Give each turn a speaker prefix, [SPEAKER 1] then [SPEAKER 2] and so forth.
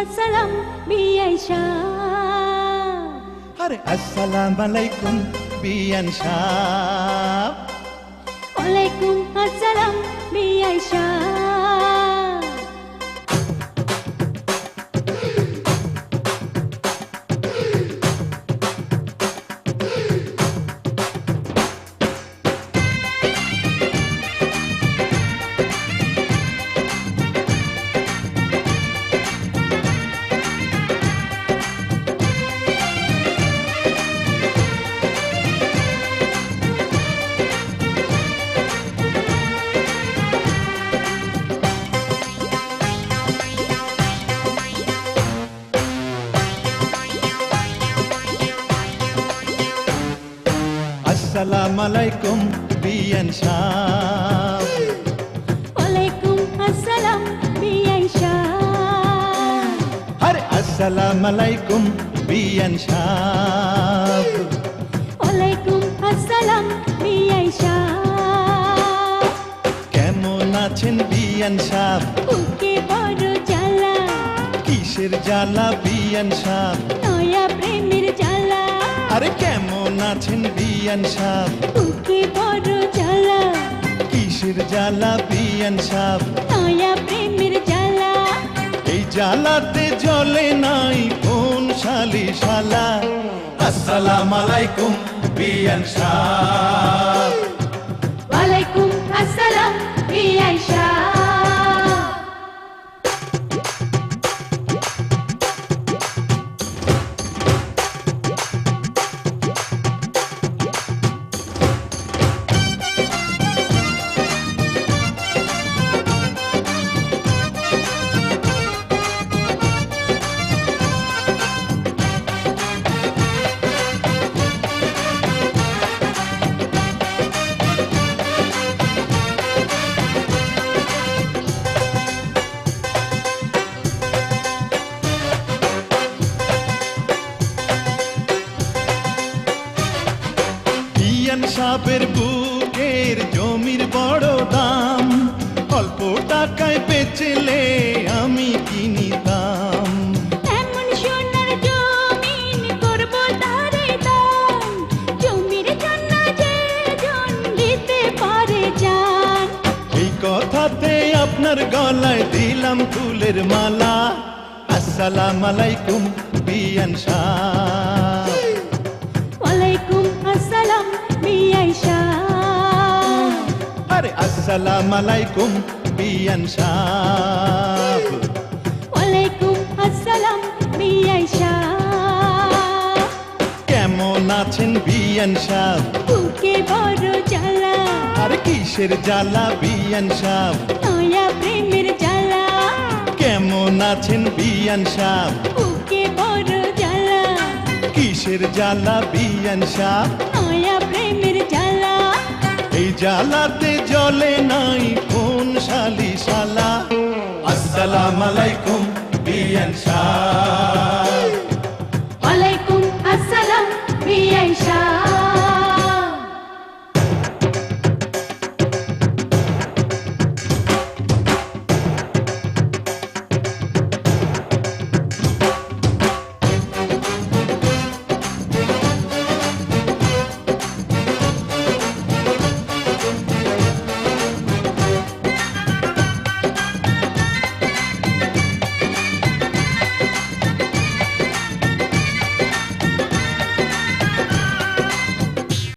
[SPEAKER 1] আসসালাম বিআই সাহ।
[SPEAKER 2] আরে আসসালামু আলাইকুম বিয়ান সাহ।
[SPEAKER 1] ওয়ালাইকুম আসসালাম বিআই সাহ।
[SPEAKER 2] আসসালামু আলাইকুম বিয়ান সাহ।
[SPEAKER 1] ওয়ালাইকুম আসসালাম বিআই সাহ।
[SPEAKER 2] আরে আসসালামু আলাইকুম বিয়ান সাহ।
[SPEAKER 1] ওয়ালাইকুম আসসালাম বিআই সাহ।
[SPEAKER 2] কেমন আছেন বিয়ান সাহ?
[SPEAKER 1] বুকে বড় জ্বালা,
[SPEAKER 2] কিসের জ্বালা বিয়ান সাহ?
[SPEAKER 1] নয়া প্রেমের জ্বালা।
[SPEAKER 2] আরে কেমন আছেন বিয়ান সাহ?
[SPEAKER 1] বুকে বড় জ্বালা,
[SPEAKER 2] কিসের জ্বালা বিয়ান সাহ?
[SPEAKER 1] নয়া প্রেমের জ্বালা।
[SPEAKER 2] এই জ্বালাতে জ্বলে নাই কোন শালি শালা। আসসালামু আলাইকুম বিয়ান সাহ।
[SPEAKER 1] ওয়ালাইকুম আসসালাম বিআই সাহ।
[SPEAKER 2] বিয়ান সাহেবের বুকের জমির বড় দাম, অল্প টাকায় বেচলে আমি কিনিতাম।
[SPEAKER 1] এমন সোনার জমিন করব তারে দান, জমির জন্য যে জন দিতে পারে জান।
[SPEAKER 2] এই কথাতে আপনার গলায় দিলাম ফুলের মালা। আসসালামু আলাইকুম বিয়ান সাহ।
[SPEAKER 1] ওয়ালাইকুম আসসালাম বিআই সাহ।
[SPEAKER 2] আরে আসসালামু আলাইকুম বিয়ান সাহ।
[SPEAKER 1] ওয়ালাইকুম আসসালাম বিআই সাহ।
[SPEAKER 2] কেমন আছেন বিয়ান সাহ?
[SPEAKER 1] বুকে বড় জ্বালা,
[SPEAKER 2] আরে কিসের জ্বালা বিয়ান সাহ?
[SPEAKER 1] নয়া প্রেমের জ্বালা।
[SPEAKER 2] কেমন আছেন বিয়ান সাহ?
[SPEAKER 1] বুকে বড় জ্বালা,
[SPEAKER 2] কিসের জ্বালা বিয়ান সাহ?
[SPEAKER 1] নয়া প্রেমের জ্বালা।
[SPEAKER 2] এই জ্বালাতে জ্বলে নাই কোন শালি শালা। আসসালামু আলাইকুম বিয়ান সাহ।